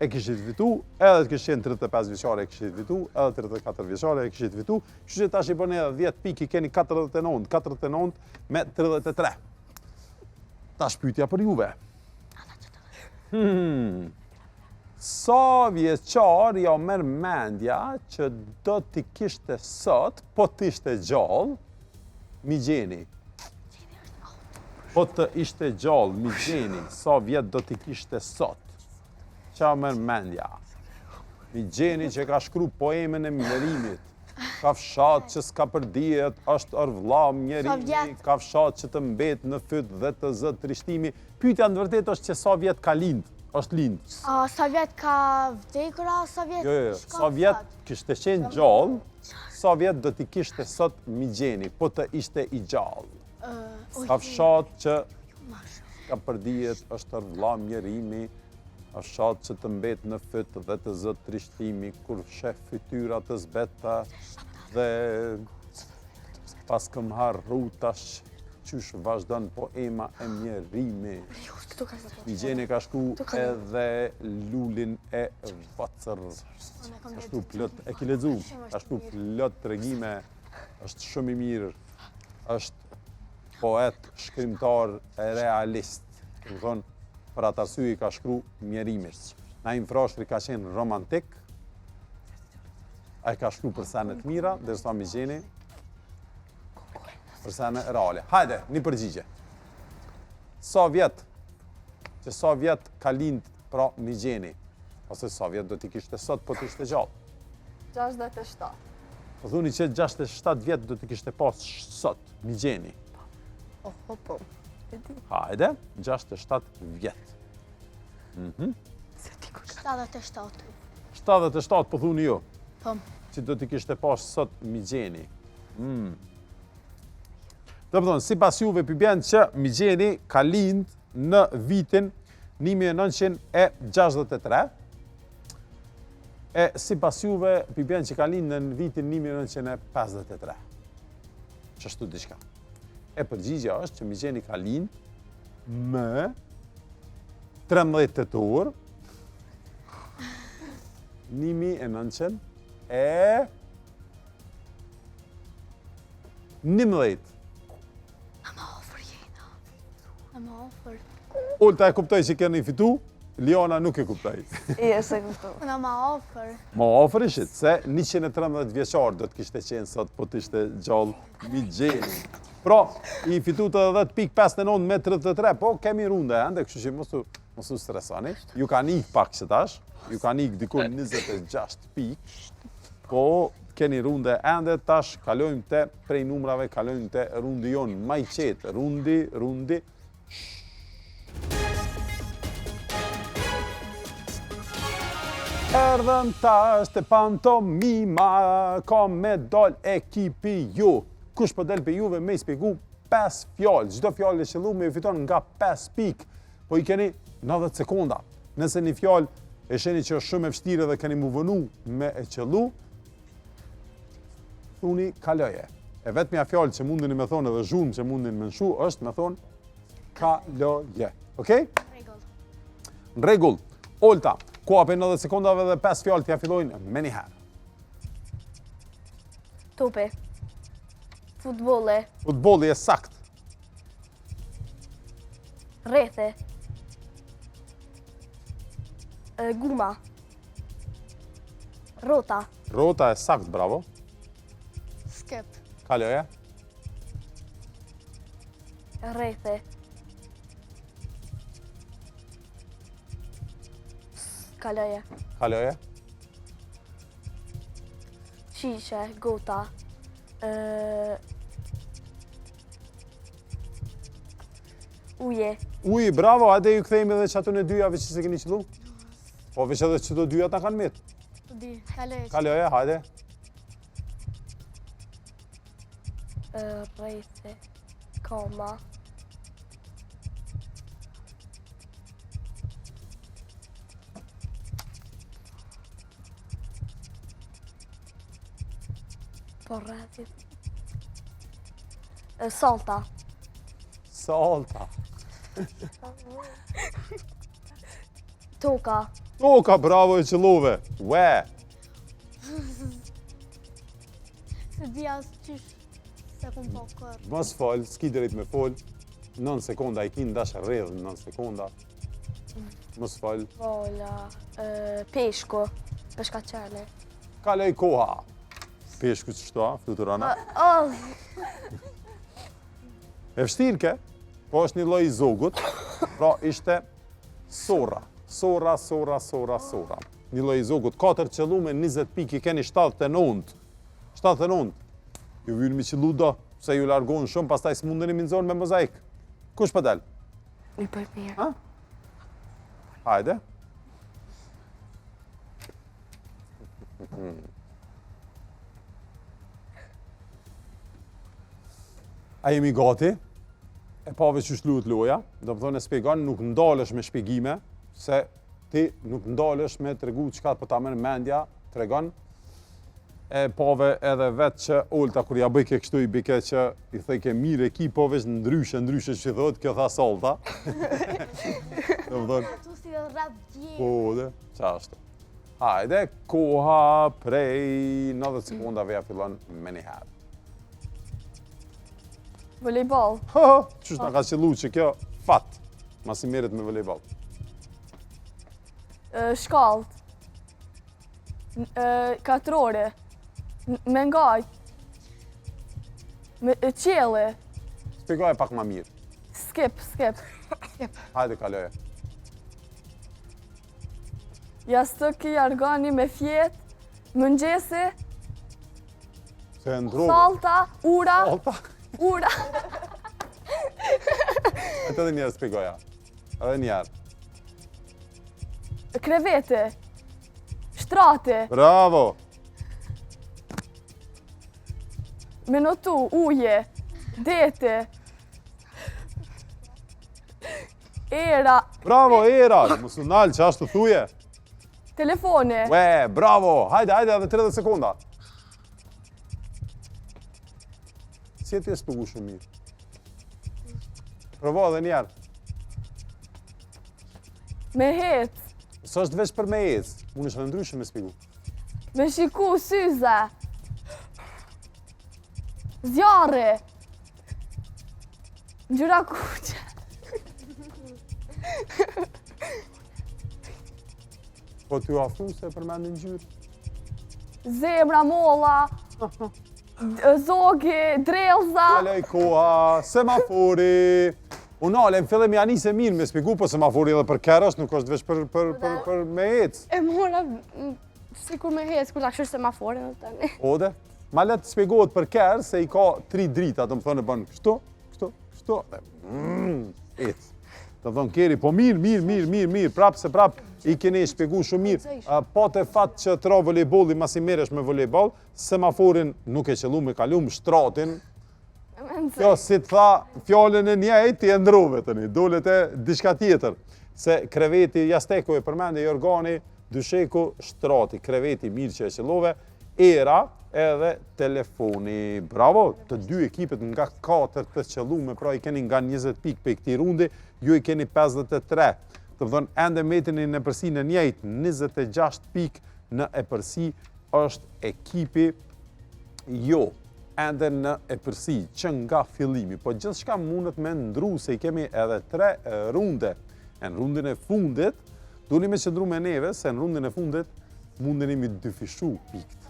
e kishit vitu, edhe të kishit qenë 35 vjeqare, e kishit vitu, edhe 34 vjeqare, e kishit vitu, që që tash i bërne edhe 10 pik, i keni 49 me 33. Tash pyetja për juve. Sa vjeqar ja merë mendja që do t'i kishte sot, po t'ishte gjallë, mi gjeni. Po të ishte gjallë, mi gjeni, sa vjet do t'i kishte sot. Qa merë mendja? Mi gjeni që ka shkru poemën e mjerimit. Ka fshat që s'ka përdijet, është arvëlla mjerimi, ka fshat që të mbet në fyt dhe të zë trishtimi. Pyetja në vërtet është që sa vjet ka lind, është lind. Sa vjet ka vdekura, sa vjet Jo, sa vjet kishte qenë gjallë, sa vjet do t'i kishte sot mi gjeni, po të ishte i gjallë. Ka fshat që ka përdijet, është arvëlla mjerimi, ka fshat që të mbet në fyt dhe të zë trishtimi, kur shef fytyra të zbeta dhe pas këmhar rrutash, qysh vazhdon poema e mjerimi. Mi gjeni ka shku edhe lulin e vacër. Ka shku plot, e ki lexu, ka shku plot tregime, është shumë i mirë, është poet, shkrimtar, realist. Më thonë, për atë arsye i ka shkru mjerimit. Naim Frashtri ka qenë romantik, a i ka shkru për sene të mira, dërsa mi gjeni për sene reale. Hajde, një përgjigje. Sa vjet ka lind pra mi gjeni, ose sa vjet do t'i kishte sot, po t'ishte gjallë. 67. Po thuni që 67 vjet do t'i kishte pas sot, mi gjeni. Po. Hajde, 67 vjet. 77. 77, po thuni ju, Po. që do t'i kishte pas sot mi gjeni. Do të thonë, si pas juve përbjen që mi gjeni ka lind në vitin 1963, e si pas juve përbjen që ka lind në vitin 1953. Qështu diçka. E përgjigja është që mi gjeni ka lind më 13 tetor 1911. Në më ofër. Olta e kuptoj që keni fitu, Liona nuk e kuptoj. Se kuptoj. Në më ofër. Ma ofër ishit, se 113 vjeqar do të kishte qenë sot, po t'ishte gjallë mi gjeni. Pra, i fitu të 10.59 me 33, po kemi runde, ende, kështu që mosu stresani. Ju ka nik pak që tash, ju ka nik dikur 26 pik, po keni runde ende, tash kalojmë te prej numrave, kalojmë te rundi jonë, maj qetë, rundi. erdhën tash të pantomima, ka me dal ekipi ju. Kush po del për juve me i spjegu 5 fjalë. Çdo fjalë e qelluar ju fiton nga 5 pikë. Po i keni 90 sekonda. Nëse një fjalë e sheni që është shumë e vështirë dhe keni mu vënu me e qellu, thuni kaloje. E vetmja fjalë që mundeni me thonë edhe zhurmë që mundeni me nshu është me thonë kaloje. Okej? Në rregull. Olta, ku ape 90 sekondave dhe 5 fjalë t'ja fillojnë me njëherë. Topi. Futbolli. Futbolli e sakt. Rrethe. Guma. Rota. Rota e sakt, bravo. Skip. Kaloje. Rrethe. Kaloje. Kaloje. Qishe. Gota. Uje. Uji, bravo, hajde ju kthejmë edhe që ato në dyjave që se keni qëllu. Po veç edhe që do dyjat na kanë mirë. Të di. Kaloje. Kaloje, hajde. Rrethe. Koma. Po rrethit. Salta. Salta. Toka. Toka, bravo e qëllove. Ue. Se di as qysh se kum po kër. Mos fol, s'ki drejt me fol. 9 sekonda, i kin dash rreth 9 sekonda. Mos fol. Vola. Peshko. Peshkaqeni. Kaloj koha. Peshku që shto, fluturana. E vështirë ke, po është një lloj i zogut, pra ishte sora. Sora. Një lloj i zogut, 4 qellume, 20 pikë, i keni 79. 79. Ju vynë mi qellu do, se ju largohen shumë, pastaj s'mundeni mi nxorë me mozaik. Kush po del? I bëj mirë. Ha? Hajde. A jemi gati? E pave që shluhet loja, do më thonë e spjegon, nuk ndalesh me shpjegime, se ti nuk ndalesh me tregu çka po ta merr mendja, tregon. E pave edhe vetë që Olta kur ja bëj ke kështu i bike që i thej ke mirë ekipove ndryshe që thotë kjo tha Solta. Do më thonë, Tu si rrap dje. po dhe, qashtu. Hajde, koha prej 90 sekundave ja fillon me njëherë. Volejbol. Qysh na ka qellu që kjo fat, mas i merret me volejbol. Shkallët. Katrore. Me ngajt. Me qelli. Shpjegoje pak ma mirë. Skip. Hajde kaloje. Jastëki, argani me fjet. Mëngjesi. Se ndroga. Salta. Ura. Salta. Ura. Hajde edhe njerë shpjegoja. Edhe njerë. Krevete. Shtrati. Bravo. Menotu. Uje. Dete. Era. Bravo, Era. Mos u nalë që ashtu thuje. Telefone. Ue, bravo. Hajde edhe 30 sekonda. Si e ti e shpjegu shumë mirë? Provo edhe njerë. Me het. Së është veç për me ecë. Unë është edhe ndryshme me shpjegu. Me shiku syze. Zjarre. Ngjyra kuqe. Po t'ju aftu se përmendin ngjyrë. Zemra, molla. Zogi, drellza. Kaloj koha, semafori. Unale, në fillim ja nisë mirë me shpjegu, po semafori edhe për kerës nuk është veç për me ecë. E mora sikur me hes, kur ta kështu semaforin tani. Ode, ma le të shpjegohet për kerë se i ka 3 drita, do më thonë e bën kështu, ecë. Të thonë Keri, po mirë, prap se prap i keni shpjegu shumë mirë. Po të fat që tra volejbolli mas i meresh me volejbol, semaforin nuk e qëllu me kalum shtratin. Jo, si të tha, fjallën e njejt i ndrove tëni, dolet e diçka tjetër. Se kreveti, Jasteko e përmende, Jorgani, Dysheku, shtrati, kreveti mirë që e qëllove, era edhe telefoni. Bravo, të dy ekipet nga 4 të qëllume, pra i keni nga 20 pikë për këti rundi, ju i keni 53. Të thonë, ende metini në përsi në njejt, 26 pikë në e përsi është ekipi jo, ende në e përsi, që nga fillimi. Po gjithë shka mundet me ndru, se i kemi edhe 3 runde. Në rundin e fundit, duni me qëndru me neve, se në rundin e fundit mundeni mi dyfishu pikët.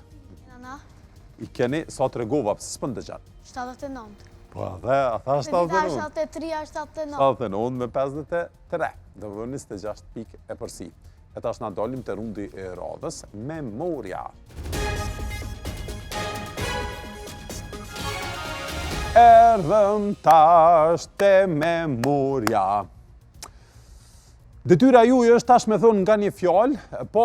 I keni, sa të regova, pësë s'pën të gjatë? 79. Po, dhe, a tha 79. 73, 79. 79 me 53, dhe vë 26 pikë e përsi. E tash na dalim të rundi e radhës, memoria. Erdhëm tash të memoria. Detyra juaj është tash me thonë nga një fjalë, po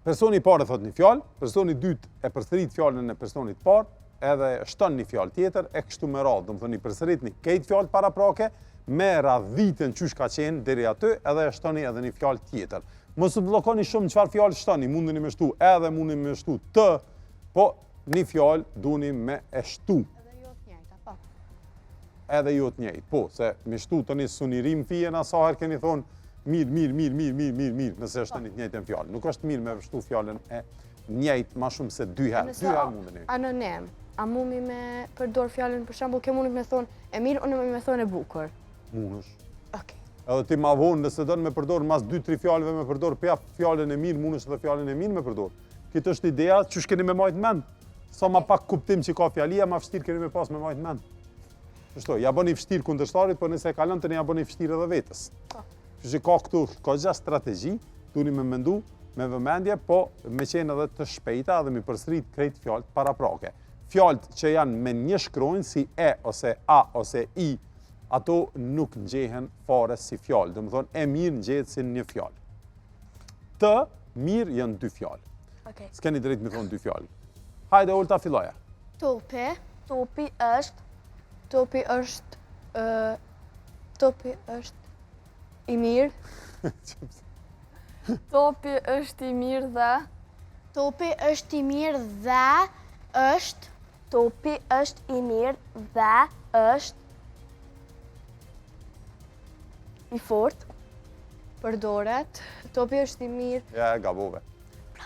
personi i parë thot një fjalë, personi i dytë e përsërit fjalën e personit të parë, edhe shton një fjalë tjetër, e kështu me radhë, do të thonë i përsërit një këtë fjalë paraprake, me radhitën qysh ka qenë deri aty, edhe e shtoni edhe një fjalë tjetër. Mos u bllokoni shumë çfarë fjalë shtoni, mundeni me shtu edhe mundeni me shtu të, po një fjalë duni me e shtu. Edhe jo të njëjtë, po, se me shtu të një sunirim fije në sa herë keni thonë mirë, nëse është një të njëjtën fjalë. Nuk është mirë me shtu fjallën e njëjtë ma shumë se 2 herë. 2 herë mundeni. Anonim, a mumi me përdor fjallën, për shembull, ke mundit me thonë e mirë, unë me thonë e bukur. Munësh. Okej. Edhe ti ma vonë, nëse do me përdor mas 2-3 fjallëve me përdor fjallën e mirë, munësh edhe fjallën e mirë me përdor. Këtë është ideja, qysh keni me majtë mend. Sa ma pak kuptim që ka fjallia, ma vështirë keni me pas me majtë mend. Kështu, ja bëni vështirë kundërshtarit, por nëse e kalon tani ja bëni vështirë edhe vetës. Që ka këtu, ka gjitha strategji, duni me mendu, me vëmendje, po me qenë edhe të shpejta dhe mi përsërit krejt fjallët paraprake. Fjallët që janë me një shkronjë, si e, ose a, ose i, ato nuk ngjehen fare si fjallë. Dhe më thonë, e mirë ngjehet si një fjallë. Të mirë janë 2 fjallë. S'keni drejt me thonë 2 fjallë. Hajde, Olta, filloja. Topi. Topi është i mirë. Topi është i mirë dhe Topi është i mirë dhe është Topi është i mirë dhe është i fortë. Përdoret. Topi është i mirë. Ja, gabove.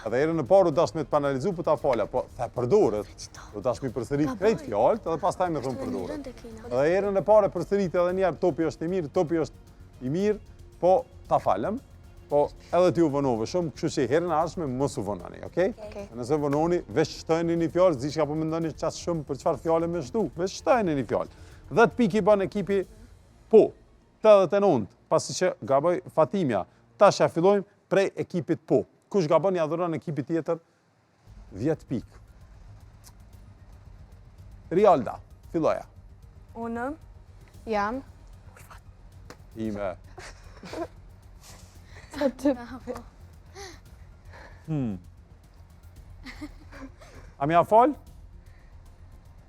Edhe herën e parë u dash me të panalizu për ta falja, po the përdoret. U dash me përsërit krejt fjalët edhe pastaj me thonë përdoret. Edhe herën e parë përsërit edhe një herë topi është i mirë, po ta falem. Po edhe ti u vonove shumë, kështu që herën e ardhshme mos u vononi, okay? Nëse vononi, veç shtojeni një fjalë, s'di çka po mendoni çast shumë për çfarë fjale më shtu, veç shtojeni një fjalë. 10 pikë i bën ekipi po. 89, pasi që gaboj Fatimja. Tash ja fillojmë prej ekipit po. Kush gabon ja dhuron ekipit tjetër 10 pikë. Rialda, filloja. Unë Jam. Ime. A mi a fal?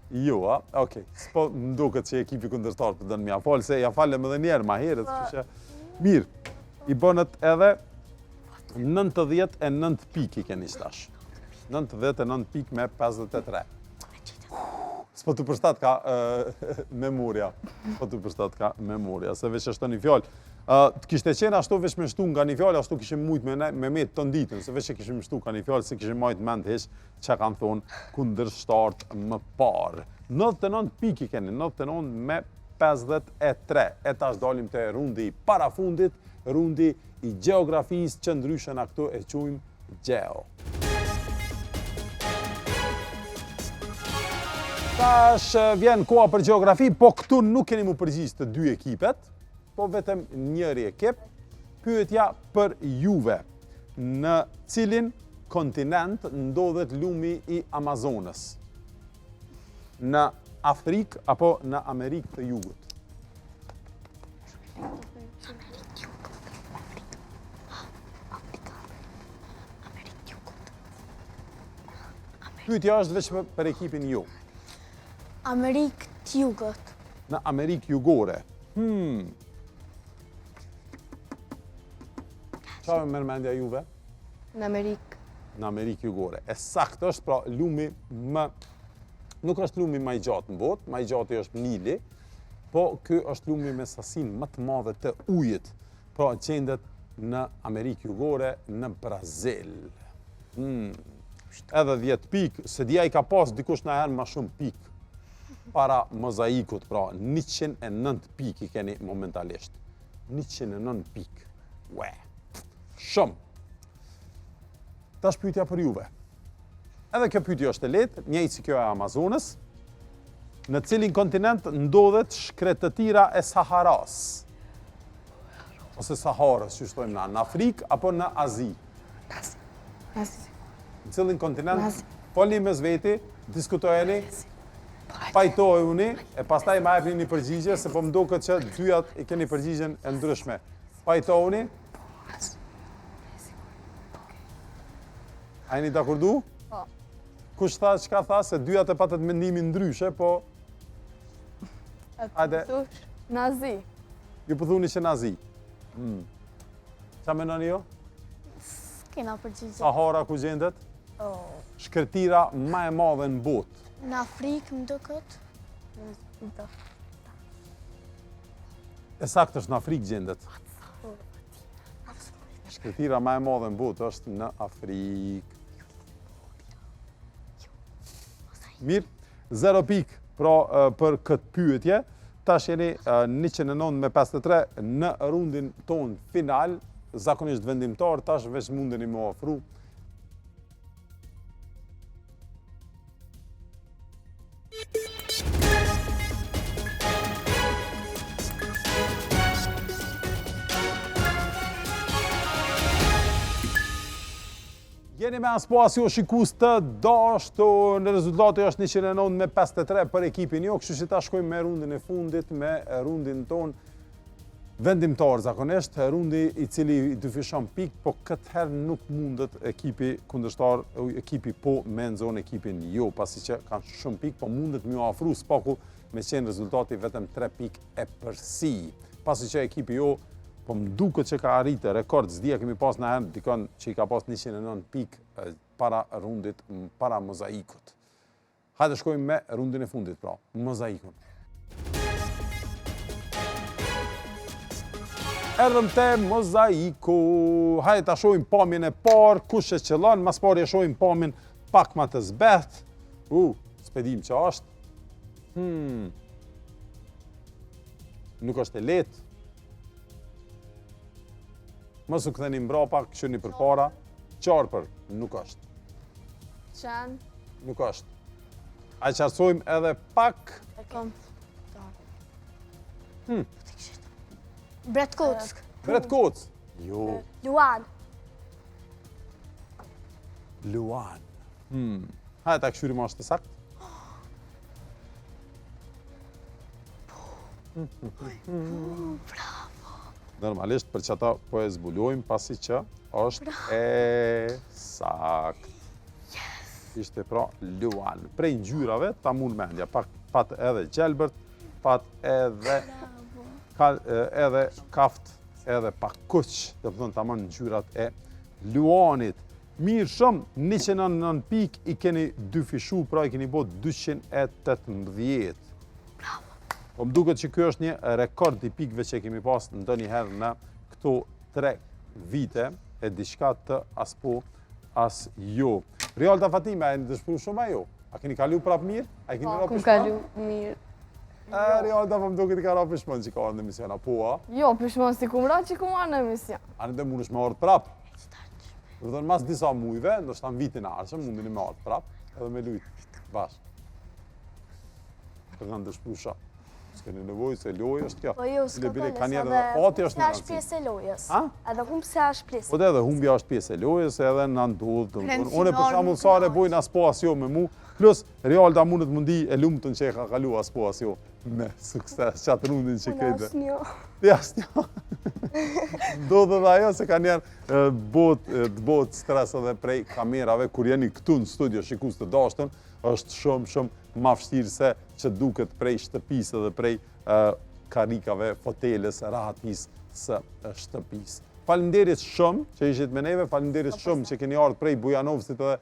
Jo, a? Okej. S'po më duket që ekipi kundërshtar po don mi a fal, se ja falem edhe një herë ma herët, kështu që mirë. I bënet edhe 99 pikë i keni stash. 99 pikë me 53. S'po të përshtat ka memoria. S'po të përshtat ka memoria, se veç është një fjallë. Të kishte qenë ashtu veç me shtu nga një fjallë, ashtu kishim mujtë me metë të nditën, se veç që kishim shtu ka një fjallë, se kishim majtë mend heq që kanë thonë kundërshtarët më parë. 99 pikë i keni, 99 me 53. E tash dalim të rundi i parafundit, rundi i gjeografisë që ndryshën a këtu e quajmë gjeo. Tash vjen koha për gjeografi, po këtu nuk keni mu përgjigj të 2 ekipet, po vetëm njëri ekip. Pyetja për juve. Në cilin kontinent ndodhet lumi i Amazonës? Në Afrikë apo në Amerikë të Jugut? Pyetja është veç për ekipin ju. Amerikë t'Jugët. Në Amerikë Jugore. Qa me mërmendja juve? Në Amerikë. Në Amerikë Jugore. E sakt është, pra lumi më... Nuk është lumi më i gjatë në botë, më i gjatë është Nili, po ky është lumi me sasinë më të madhe të ujit. Pra gjendet në Amerikë Jugore, në Brazil. Edhe 10 pikë, se dija i ka pas dikush në herë më shumë pikë. Para mozaikut, pra 109 pikë i keni momentalisht. 109 pikë. Ue, shumë. Tash pyetja për juve. Edhe kjo pyetje është e lehtë, njëjtë si kjo e Amazonës. Në cilin kontinent ndodhet shkretëtira e Saharas? Ose Saharës, që shtojmë na, në Afrikë apo në Azi? Në cilin kontinent? Folni mes veti, diskutojeni, pajtojuni, e pastaj ma jepni një përgjigje, se po më duket që dyjat i keni përgjigjen e ndryshme. Pajtojuni. A jeni dakordu? Po. Kush tha, çka tha, se dyjat e patët mendimin ndryshe, po... Hajde, Nazi. ju pëthuni që Nazi. Qa menoni jo? Kena përgjigje. Sahara ku gjendet? Shkretira ma e madhe në botë. Në Afrikë më duket. E sakt është në Afrikë gjendet. Shkretira ma e madhe në botë është në Afrikë. Mirë, 0 pikë për këtë pyetje. Tash jeni 109-53 në rundin ton final, zakonisht vendimtar, tash veç mundeni më ofru. Jeni me Aspoasio shikus të dashtu, në rezultati është 109-53 për ekipin jo, kështu që ta shkojmë me rundin e fundit, me rundin ton vendimtar zakonisht, rundi i cili dyfishon pik, po këtë herë nuk mundet ekipi kundërshtar, ekipi po me nxon ekipin jo, pasi që kanë shumë pik, po mundet mjë afru spaku me qenë rezultati vetëm 3 pik e përsi. Pasi që ekipi jo, po më duket që ka arritë rekord, s'dia kemi pas në herë dikon që i ka pas 109 pikë para rundit, para mozaikut. Hajde shkojmë me rundin e fundit, pra, mozaikun. Erdhëm te mozaiku. Hajde ta shohim pamjen e parë, kush e qëllon, mas pari e shohim pamjen pak ma të zbeth. S'pedim që është. Nuk është e lehtë. Mos u ktheni mbrapa, këshirni përpara. Qarpër, nuk është. Qen. Nuk është. A qartësojmë edhe pak. Bretkock. Bretkock. Jo. Luan. Luan. Hajde ta këshyrim është të sakt. Normalisht për që ata po e zbulojmë pasi që është e sakt. Ishte pra Luan. Prej ngjyrave ta mund mendja, pat edhe gjelbërt, pat edhe kaft, edhe pa kuq, dhe përthon ta mund ngjyrat e Luanit. Mirë shumë, 109 pik i keni dyfishu, pra i keni bot 218. Po më duket që kjo është një rekord i pikëve që kemi pas ndonjëherë në këto 3 vite e diçka të as po, as jo. Rialta Fatime, a e në dëshpru shumë a jo? A keni kalu prap mirë? A keni rapi shpon? Kalu mirë. Rialta po më duket i ka rapi shpon që ka orë në emisiona, po a? Jo, pishmon si kumra që ku marrë në emision. A në dhe mund është me orë prap? Vërdojnë mas disa mujve, ndoshta në vitin arshëm, mundin me orë prap, edhe me lujtë bashkë. Për në dëshpru shumë. S'keni nevojë se lojë është kjo. Po jo, s'ka edhe ati është në rëndësi. pjesë e lojës. A? Edhe humbë se është pjesë. Po edhe humbja është pjesë e lojës, edhe në ndodhë. Unë për shembull sare bojnë as po as jo me mu, plus Rialta mundet mundi e lumtën që e ka kalu as po as jo me sukses qatë rundin që krejtë. Ti asnjë. Do dhe ajo se ka njerë bot stres edhe prej kamerave, kur jeni këtu në studio shikus të dashtën, është shumë ma vështirë se që duket prej shtëpisë dhe prej karikave, foteles, rahatis së shtëpisë. Faleminderit shumë që ishit me neve, faleminderit shumë që keni ardhur prej Bujanovcit dhe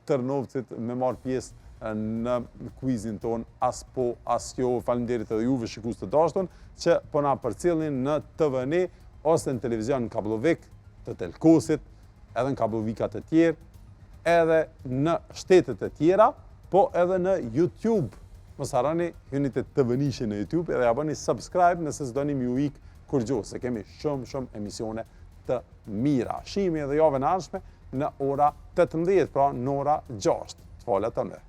Tërnovcit me marrë pjesë në quizin ton as po as jo. Faleminderit edhe juve shikus të dashtën që po na përcjellnin në TVN ose në televizion kablovik të Telkosit, edhe në kablovikat e tjerë, edhe në shtetet e tjera, po edhe në YouTube. Mos harroni hyni te TVN-shi në YouTube edhe ja bëni subscribe nëse s'doni më u ik kur gjo, se kemi shumë emisione të mira. Shihemi edhe javën e ardhshme në ora 18, pra në ora 6. Të falet të në.